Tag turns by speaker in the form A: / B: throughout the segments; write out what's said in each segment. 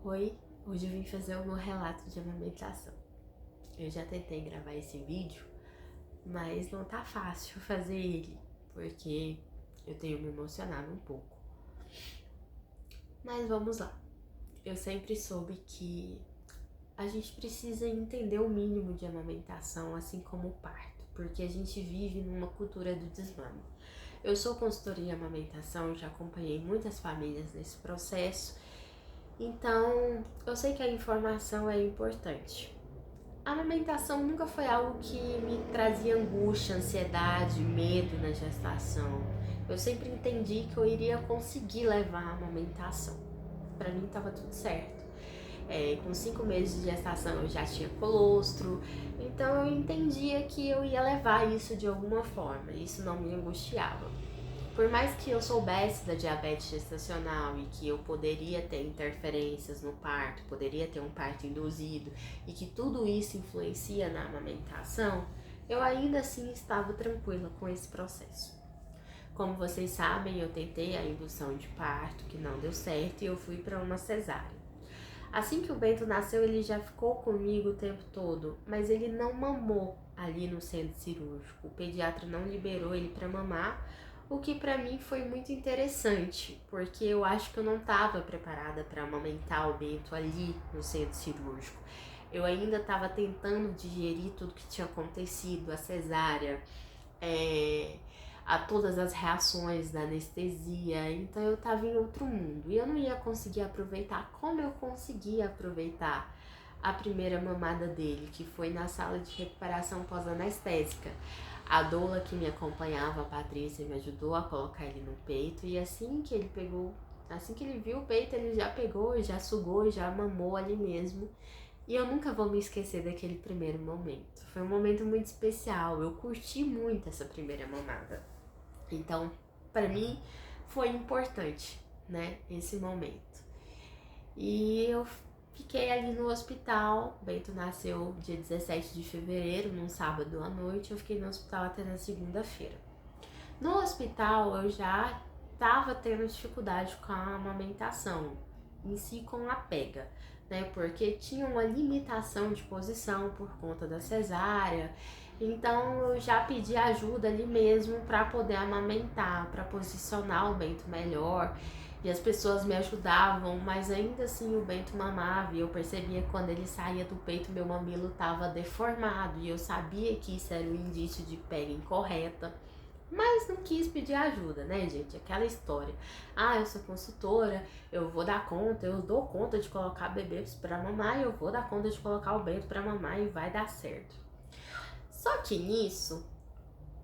A: Oi, hoje eu vim fazer o meu relato de amamentação. Eu já tentei gravar esse vídeo, mas não tá fácil fazer ele, porque eu tenho me emocionado um pouco. Mas vamos lá. Eu sempre soube que a gente precisa entender o mínimo de amamentação, assim como o parto, porque a gente vive numa cultura do desmame. Eu sou consultora em amamentação, já acompanhei muitas famílias nesse processo, então eu sei que a informação é importante. A amamentação nunca foi algo que me trazia angústia, ansiedade, medo na gestação. Eu sempre entendi que eu iria conseguir levar a amamentação. Pra mim tava tudo certo. Com 5 meses de gestação eu já tinha colostro, então eu entendia que eu ia levar isso de alguma forma. Isso não me angustiava. Por mais que eu soubesse da diabetes gestacional e que eu poderia ter interferências no parto, poderia ter um parto induzido e que tudo isso influencia na amamentação, eu ainda assim estava tranquila com esse processo. Como vocês sabem, eu tentei a indução de parto, que não deu certo, e eu fui para uma cesárea. Assim que o Bento nasceu, ele já ficou comigo o tempo todo, mas ele não mamou ali no centro cirúrgico. O pediatra não liberou ele para mamar, o que para mim foi muito interessante, porque eu acho que eu não estava preparada para amamentar o Bento ali no centro cirúrgico. Eu ainda estava tentando digerir tudo que tinha acontecido, a cesárea, a todas as reações da anestesia, então eu estava em outro mundo e eu não ia conseguir aproveitar como eu conseguia aproveitar a primeira mamada dele, que foi na sala de recuperação pós-anestésica. A doula que me acompanhava, a Patrícia, me ajudou a colocar ele no peito e assim que ele viu o peito, ele já pegou, já sugou, já mamou ali mesmo. E eu nunca vou me esquecer daquele primeiro momento. Foi um momento muito especial, eu curti muito essa primeira mamada. Então, para mim, foi importante, né, esse momento. E eu fiquei ali no hospital. O Bento nasceu dia 17 de fevereiro, num sábado à noite. Eu fiquei no hospital até na segunda-feira. No hospital, eu já estava tendo dificuldade com a amamentação, em si com a pega, né? Porque tinha uma limitação de posição por conta da cesárea. Então eu já pedi ajuda ali mesmo para poder amamentar, para posicionar o Bento melhor. E as pessoas me ajudavam, mas ainda assim o Bento mamava e eu percebia que quando ele saía do peito meu mamilo estava deformado e eu sabia que isso era um indício de pega incorreta. Mas não quis pedir ajuda, né, gente? Aquela história. Ah, eu sou consultora, eu vou dar conta, eu dou conta de colocar bebês pra mamar, eu vou dar conta de colocar o Bento pra mamar e vai dar certo. Só que nisso,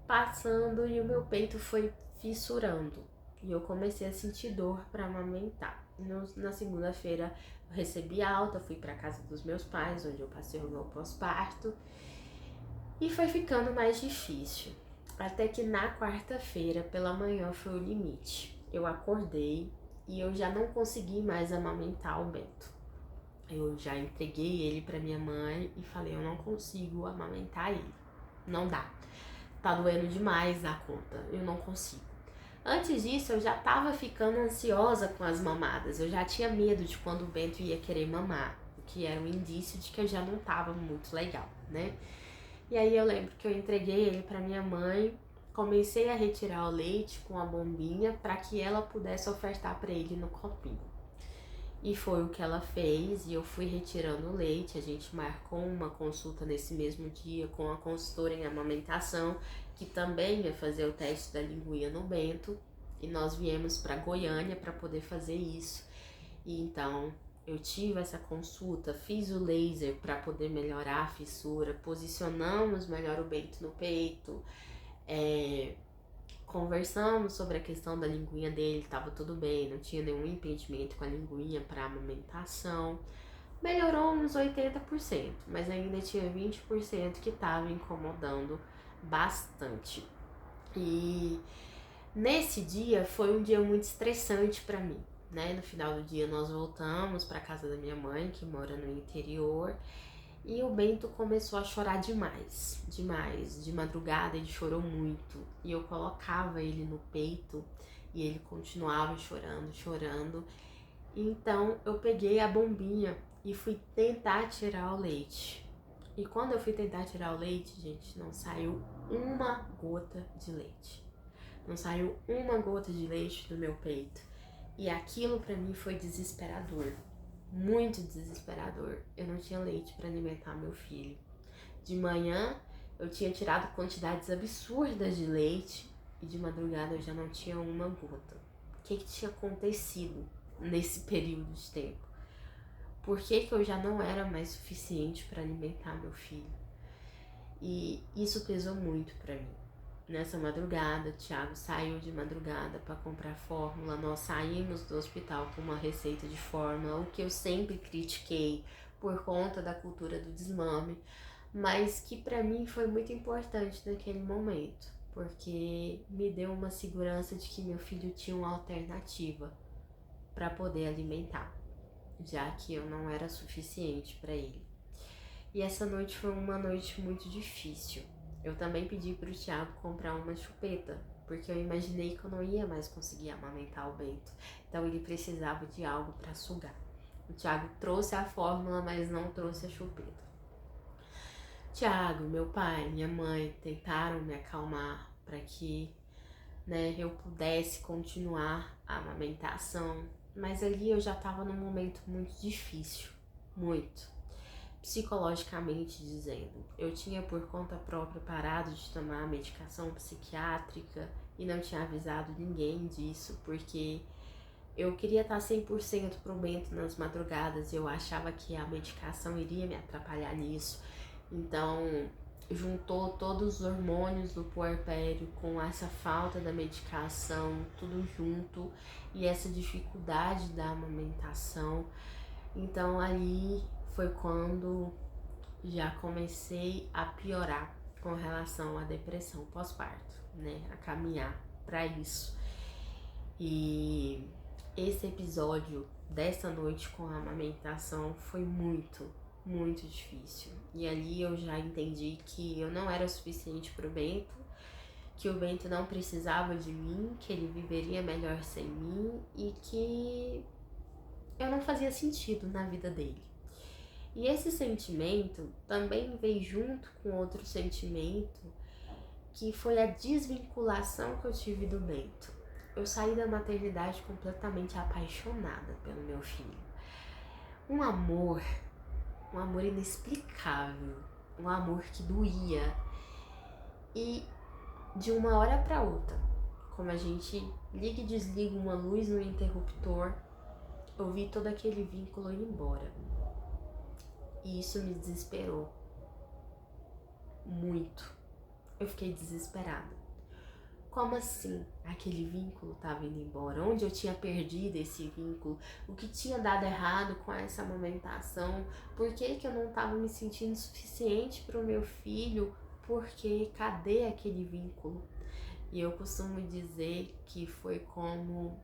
A: passando e o meu peito foi fissurando. E eu comecei a sentir dor pra amamentar. Na segunda-feira eu recebi alta, fui pra casa dos meus pais, onde eu passei o meu pós-parto. E foi ficando mais difícil. Até que na quarta-feira, pela manhã, foi o limite. Eu acordei e eu já não consegui mais amamentar o Bento. Eu já entreguei ele para minha mãe e falei, eu não consigo amamentar ele. Não dá. Tá doendo demais a conta. Eu não consigo. Antes disso, eu já tava ficando ansiosa com as mamadas. Eu já tinha medo de quando o Bento ia querer mamar, o que era um indício de que eu já não tava muito legal, né? E aí eu lembro que eu entreguei ele para minha mãe, comecei a retirar o leite com a bombinha para que ela pudesse ofertar para ele no copinho. E foi o que ela fez e eu fui retirando o leite. A gente marcou uma consulta nesse mesmo dia com a consultora em amamentação, que também ia fazer o teste da linguinha no Bento. E nós viemos para Goiânia para poder fazer isso. E então eu tive essa consulta, fiz o laser para poder melhorar a fissura, posicionamos melhor o Bento no peito, conversamos sobre a questão da linguinha dele, estava tudo bem, não tinha nenhum impedimento com a linguinha para amamentação. Melhorou uns 80%, mas ainda tinha 20% que estava incomodando bastante. E nesse dia foi um dia muito estressante para mim, né? No final do dia nós voltamos para casa da minha mãe, que mora no interior, e o Bento começou a chorar demais, demais. De madrugada ele chorou muito e eu colocava ele no peito e ele continuava chorando, chorando. Então eu peguei a bombinha e fui tentar tirar o leite. E quando eu fui tentar tirar o leite, gente, não saiu uma gota de leite. Não saiu uma gota de leite do meu peito. E aquilo pra mim foi desesperador. Muito desesperador. Eu não tinha leite pra alimentar meu filho. De manhã eu tinha tirado quantidades absurdas de leite e de madrugada eu já não tinha uma gota. O que tinha acontecido nesse período de tempo? Por que eu já não era mais suficiente para alimentar meu filho? E isso pesou muito para mim. Nessa madrugada, Thiago saiu de madrugada para comprar fórmula. Nós saímos do hospital com uma receita de fórmula, o que eu sempre critiquei por conta da cultura do desmame, mas que para mim foi muito importante naquele momento, porque me deu uma segurança de que meu filho tinha uma alternativa para poder alimentar, já que eu não era suficiente para ele. E essa noite foi uma noite muito difícil. Eu também pedi pro Thiago comprar uma chupeta, porque eu imaginei que eu não ia mais conseguir amamentar o Bento. Então ele precisava de algo para sugar. O Thiago trouxe a fórmula, mas não trouxe a chupeta. Thiago, meu pai, minha mãe tentaram me acalmar para que, eu pudesse continuar a amamentação, mas ali eu já estava num momento muito difícil, muito. Psicologicamente dizendo, eu tinha por conta própria parado de tomar medicação psiquiátrica e não tinha avisado ninguém disso, porque eu queria estar 100% pro Bento nas madrugadas e eu achava que a medicação iria me atrapalhar nisso. Então, juntou todos os hormônios do puerpério com essa falta da medicação, tudo junto, e essa dificuldade da amamentação. Então, ali foi quando já comecei a piorar com relação à depressão pós-parto, a caminhar para isso. E esse episódio dessa noite com a amamentação foi muito, muito difícil. E ali eu já entendi que eu não era suficiente pro Bento, que o Bento não precisava de mim, que ele viveria melhor sem mim e que eu não fazia sentido na vida dele. E esse sentimento também veio junto com outro sentimento, que foi a desvinculação que eu tive do Bento. Eu saí da maternidade completamente apaixonada pelo meu filho. Um amor inexplicável, um amor que doía. E de uma hora para outra, como a gente liga e desliga uma luz no interruptor, eu vi todo aquele vínculo ir embora. E isso me desesperou muito. Eu fiquei desesperada. Como assim? Aquele vínculo estava indo embora? Onde eu tinha perdido esse vínculo? O que tinha dado errado com essa amamentação? Por que eu não estava me sentindo suficiente para o meu filho? Porque cadê aquele vínculo? E eu costumo dizer que foi como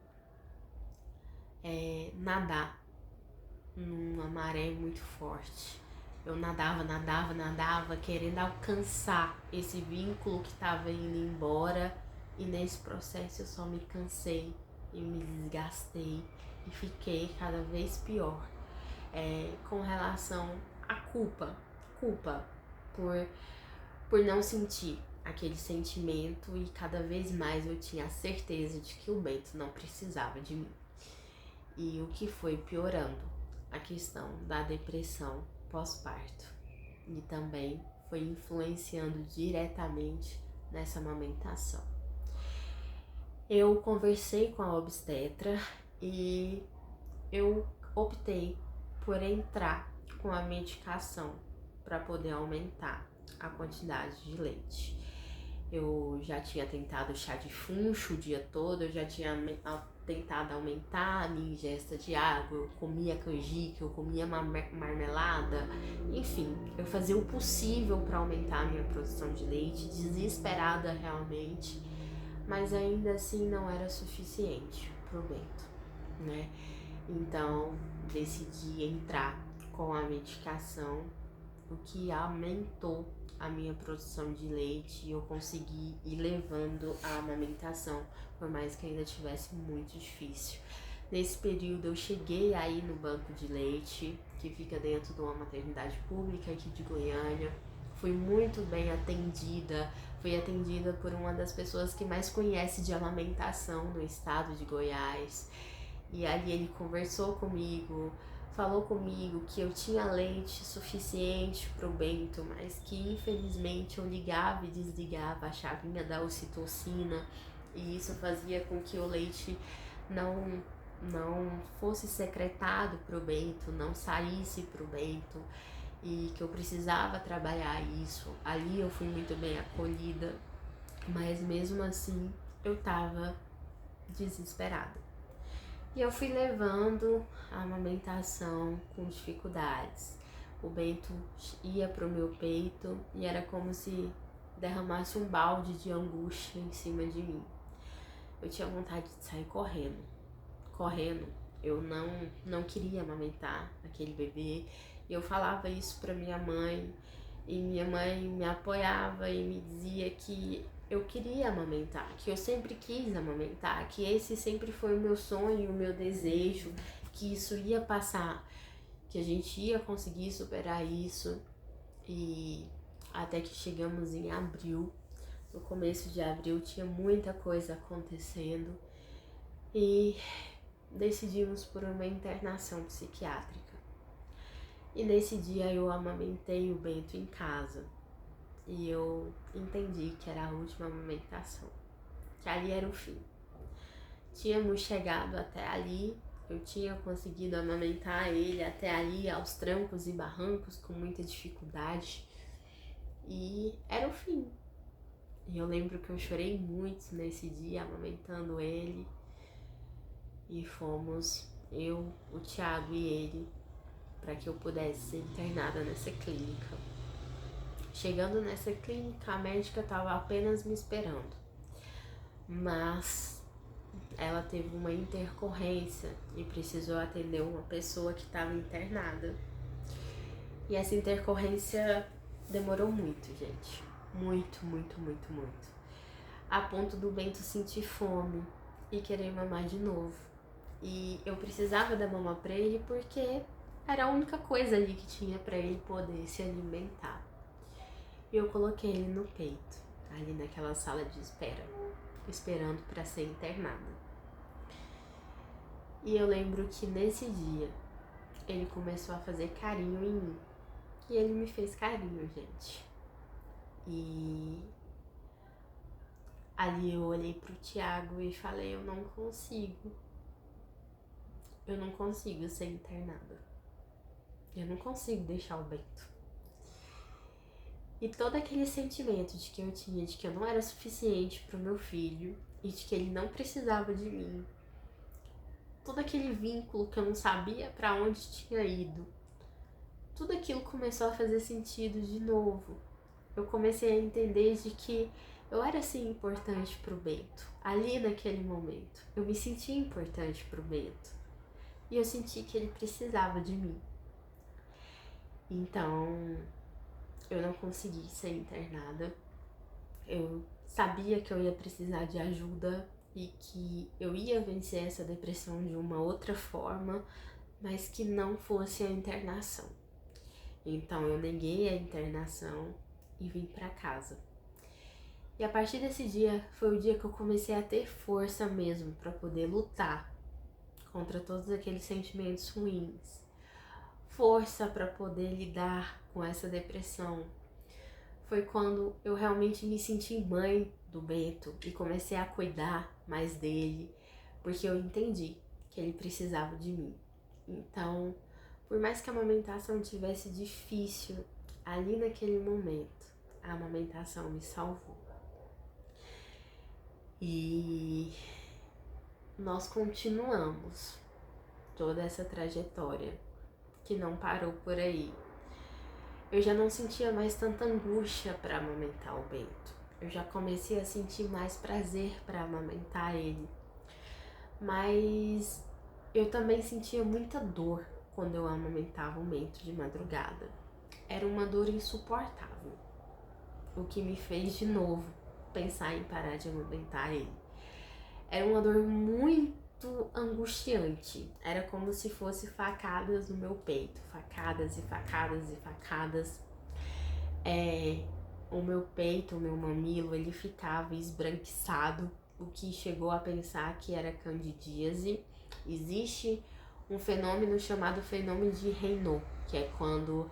A: nadar numa maré muito forte. Eu nadava, querendo alcançar esse vínculo que estava indo embora. E nesse processo eu só me cansei e me desgastei e fiquei cada vez pior com relação à culpa por não sentir aquele sentimento, e cada vez mais eu tinha a certeza de que o Bento não precisava de mim. E o que foi piorando a questão da depressão pós-parto, e também foi influenciando diretamente nessa amamentação. Eu conversei com a obstetra e eu optei por entrar com a medicação para poder aumentar a quantidade de leite. Eu já tinha tentado chá de funcho o dia todo, eu já tinha tentado aumentar a minha ingesta de água, eu comia canjica, eu comia marmelada, enfim, eu fazia o possível para aumentar a minha produção de leite, desesperada realmente, mas ainda assim não era suficiente pro Bento, Então decidi entrar com a medicação, o que aumentou a minha produção de leite e eu consegui ir levando a amamentação, por mais que ainda tivesse muito difícil. Nesse período eu cheguei aí no banco de leite, que fica dentro de uma maternidade pública aqui de Goiânia. Fui muito bem atendida, fui atendida por uma das pessoas que mais conhece de amamentação no estado de Goiás. E ali ele conversou comigo, falou comigo que eu tinha leite suficiente pro Bento, mas que infelizmente eu ligava e desligava a chavinha da ocitocina e isso fazia com que o leite não fosse secretado pro Bento, não saísse pro Bento e que eu precisava trabalhar isso. Ali eu fui muito bem acolhida, mas mesmo assim eu tava desesperada. E eu fui levando a amamentação com dificuldades. O Bento ia pro meu peito e era como se derramasse um balde de angústia em cima de mim. Eu tinha vontade de sair correndo. Eu não queria amamentar aquele bebê. E eu falava isso pra minha mãe. E minha mãe me apoiava e me dizia que eu queria amamentar, que eu sempre quis amamentar, que esse sempre foi o meu sonho, o meu desejo, que isso ia passar, que a gente ia conseguir superar isso. E até que chegamos em abril, no começo de abril tinha muita coisa acontecendo e decidimos por uma internação psiquiátrica. E nesse dia eu amamentei o Bento em casa. E eu entendi que era a última amamentação, que ali era o fim. Tínhamos chegado até ali, eu tinha conseguido amamentar ele até ali, aos trancos e barrancos, com muita dificuldade. E era o fim. E eu lembro que eu chorei muito nesse dia, amamentando ele. E fomos, eu, o Thiago e ele, para que eu pudesse ser internada nessa clínica. Chegando nessa clínica, a médica estava apenas me esperando, mas ela teve uma intercorrência e precisou atender uma pessoa que estava internada. E essa intercorrência demorou muito, gente. Muito. A ponto do Bento sentir fome e querer mamar de novo. E eu precisava dar mama pra ele porque era a única coisa ali que tinha pra ele poder se alimentar. E eu coloquei ele no peito, ali naquela sala de espera, esperando para ser internada. E eu lembro que nesse dia, ele começou a fazer carinho em mim. E ele me fez carinho, gente. E ali eu olhei pro Thiago e falei, eu não consigo ser internada. Eu não consigo deixar o Bento. E todo aquele sentimento de que eu tinha, de que eu não era suficiente pro meu filho e de que ele não precisava de mim, todo aquele vínculo que eu não sabia para onde tinha ido, tudo aquilo começou a fazer sentido de novo. Eu comecei a entender de que eu era sim importante pro Bento, ali naquele momento. Eu me sentia importante pro Bento e eu senti que ele precisava de mim. Então eu não consegui ser internada. Eu sabia que eu ia precisar de ajuda e que eu ia vencer essa depressão de uma outra forma, mas que não fosse a internação. Então eu neguei a internação e vim para casa. E a partir desse dia foi o dia que eu comecei a ter força mesmo para poder lutar contra todos aqueles sentimentos ruins. Força para poder lidar com essa depressão. Foi quando eu realmente me senti mãe do Bento e comecei a cuidar mais dele, porque eu entendi que ele precisava de mim. Então, por mais que a amamentação tivesse difícil, ali naquele momento, a amamentação me salvou. E nós continuamos toda essa trajetória que não parou por aí. Eu já não sentia mais tanta angústia para amamentar o Bento. Eu já comecei a sentir mais prazer para amamentar ele. Mas eu também sentia muita dor quando eu amamentava o Bento de madrugada. Era uma dor insuportável, o que me fez de novo pensar em parar de amamentar ele. Era uma dor muito angustiante. Era como se fosse facadas no meu peito, facadas e facadas e facadas. O meu peito, o meu mamilo, ele ficava esbranquiçado, o que chegou a pensar que era candidíase. Existe um fenômeno chamado fenômeno de Raynaud, que é quando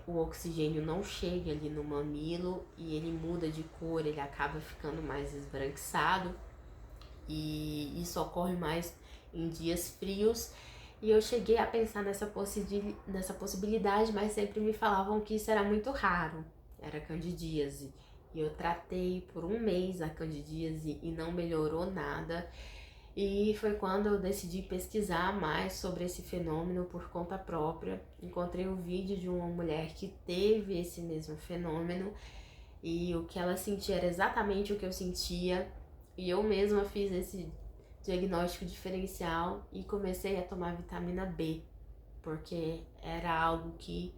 A: o oxigênio não chega ali no mamilo e ele muda de cor, ele acaba ficando mais esbranquiçado, e isso ocorre mais em dias frios. E eu cheguei a pensar nessa possibilidade, mas sempre me falavam que isso era muito raro, era candidíase. E eu tratei por um mês a candidíase e não melhorou nada. E foi quando eu decidi pesquisar mais sobre esse fenômeno por conta própria. Encontrei um vídeo de uma mulher que teve esse mesmo fenômeno e o que ela sentia era exatamente o que eu sentia. E eu mesma fiz esse diagnóstico diferencial e comecei a tomar vitamina B, porque era algo que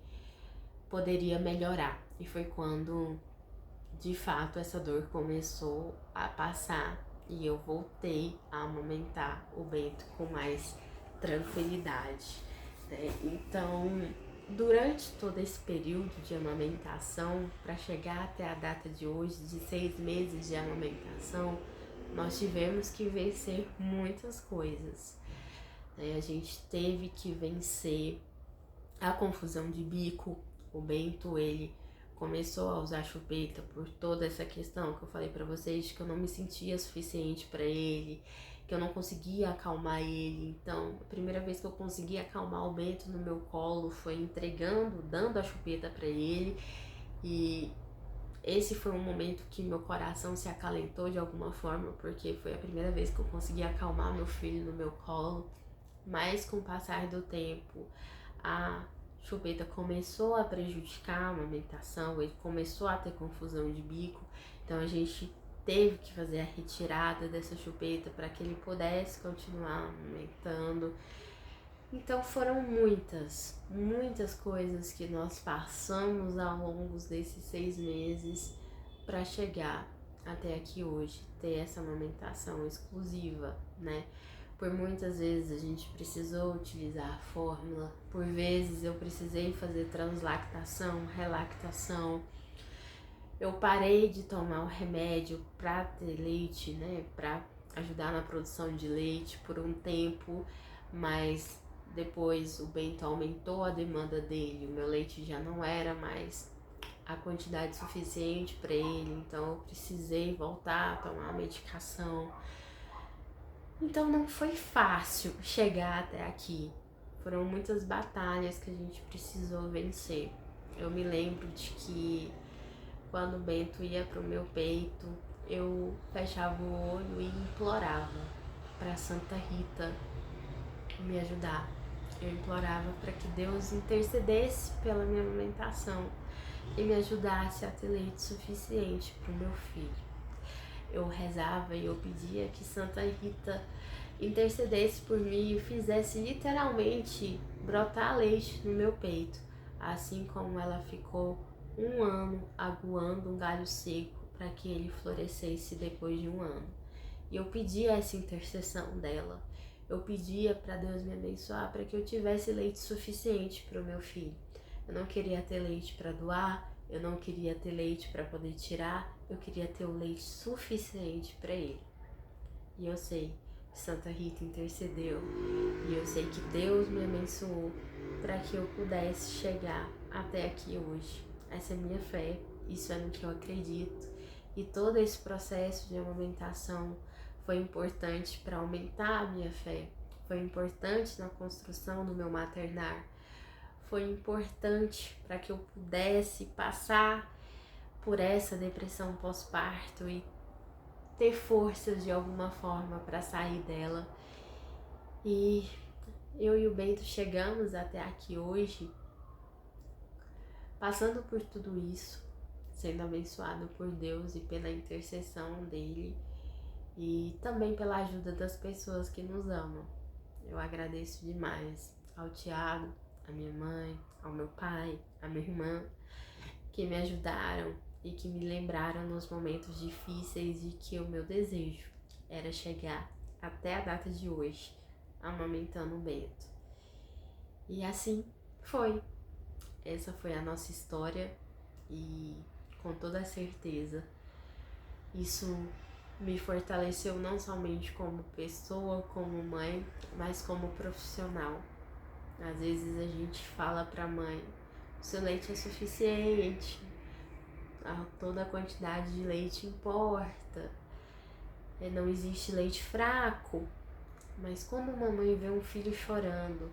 A: poderia melhorar. E foi quando, de fato, essa dor começou a passar e eu voltei a amamentar o Bento com mais tranquilidade, né? Então, durante todo esse período de amamentação, para chegar até a data de hoje, de 6 meses de amamentação, nós tivemos que vencer muitas coisas, né? A gente teve que vencer a confusão de bico. O Bento, ele começou a usar chupeta por toda essa questão que eu falei pra vocês, que eu não me sentia suficiente pra ele, que eu não conseguia acalmar ele. Então, a primeira vez que eu consegui acalmar o Bento no meu colo foi entregando, dando a chupeta pra ele. E esse foi um momento que meu coração se acalentou de alguma forma, porque foi a primeira vez que eu consegui acalmar meu filho no meu colo. Mas com o passar do tempo, a chupeta começou a prejudicar a amamentação, ele começou a ter confusão de bico, então a gente teve que fazer a retirada dessa chupeta para que ele pudesse continuar amamentando. Então foram muitas coisas que nós passamos ao longo desses 6 meses para chegar até aqui hoje, ter essa amamentação exclusiva, né? Por muitas vezes a gente precisou utilizar a fórmula, por vezes eu precisei fazer translactação, relactação. Eu parei de tomar o remédio para ter leite, né, para ajudar na produção de leite por um tempo, mas depois o Bento aumentou a demanda dele, o meu leite já não era mais a quantidade suficiente para ele, então eu precisei voltar a tomar a medicação. Então não foi fácil chegar até aqui. Foram muitas batalhas que a gente precisou vencer. Eu me lembro de que quando o Bento ia pro meu peito, eu fechava o olho e implorava para Santa Rita me ajudar. Eu implorava para que Deus intercedesse pela minha amamentação e me ajudasse a ter leite suficiente para o meu filho. Eu rezava e eu pedia que Santa Rita intercedesse por mim e fizesse literalmente brotar leite no meu peito, assim como ela ficou 1 ano aguando um galho seco para que ele florescesse depois de 1 ano. E eu pedia essa intercessão dela. Eu pedia para Deus me abençoar para que eu tivesse leite suficiente para o meu filho. Eu não queria ter leite para doar, eu não queria ter leite para poder tirar, eu queria ter o leite suficiente para ele. E eu sei que Santa Rita intercedeu, e eu sei que Deus me abençoou para que eu pudesse chegar até aqui hoje. Essa é a minha fé, isso é no que eu acredito. E todo esse processo de amamentação foi importante para aumentar a minha fé, foi importante na construção do meu maternar, foi importante para que eu pudesse passar por essa depressão pós-parto e ter forças de alguma forma para sair dela. E eu e o Bento chegamos até aqui hoje, passando por tudo isso, sendo abençoado por Deus e pela intercessão dele e também pela ajuda das pessoas que nos amam. Eu agradeço demais ao Tiago, à minha mãe, ao meu pai, à minha irmã, que me ajudaram e que me lembraram nos momentos difíceis de que o meu desejo era chegar até a data de hoje, amamentando o Bento. E assim foi. Essa foi a nossa história e com toda certeza isso me fortaleceu não somente como pessoa, como mãe, mas como profissional. Às vezes a gente fala pra mãe, o seu leite é suficiente, toda a quantidade de leite importa, não existe leite fraco. Mas quando uma mãe vê um filho chorando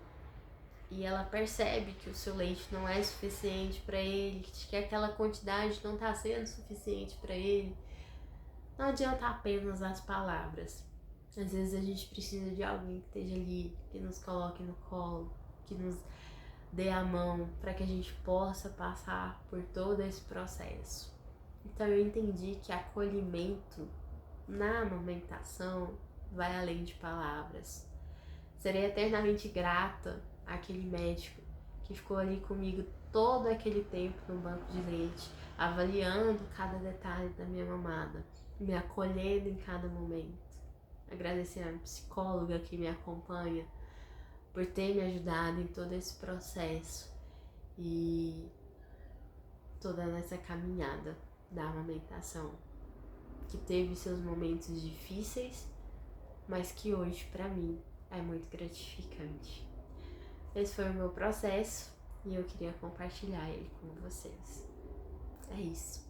A: e ela percebe que o seu leite não é suficiente para ele, que aquela quantidade não está sendo suficiente para ele, não adianta apenas as palavras. Às vezes a gente precisa de alguém que esteja ali, que nos coloque no colo, que nos dê a mão para que a gente possa passar por todo esse processo. Então eu entendi que acolhimento na amamentação vai além de palavras. Serei eternamente grata àquele médico que ficou ali comigo todo aquele tempo no banco de leite, avaliando cada detalhe da minha mamada, me acolhendo em cada momento. Agradecer à psicóloga que me acompanha por ter me ajudado em todo esse processo e toda nessa caminhada da amamentação, que teve seus momentos difíceis, mas que hoje para mim é muito gratificante. Esse foi o meu processo e eu queria compartilhar ele com vocês. É isso.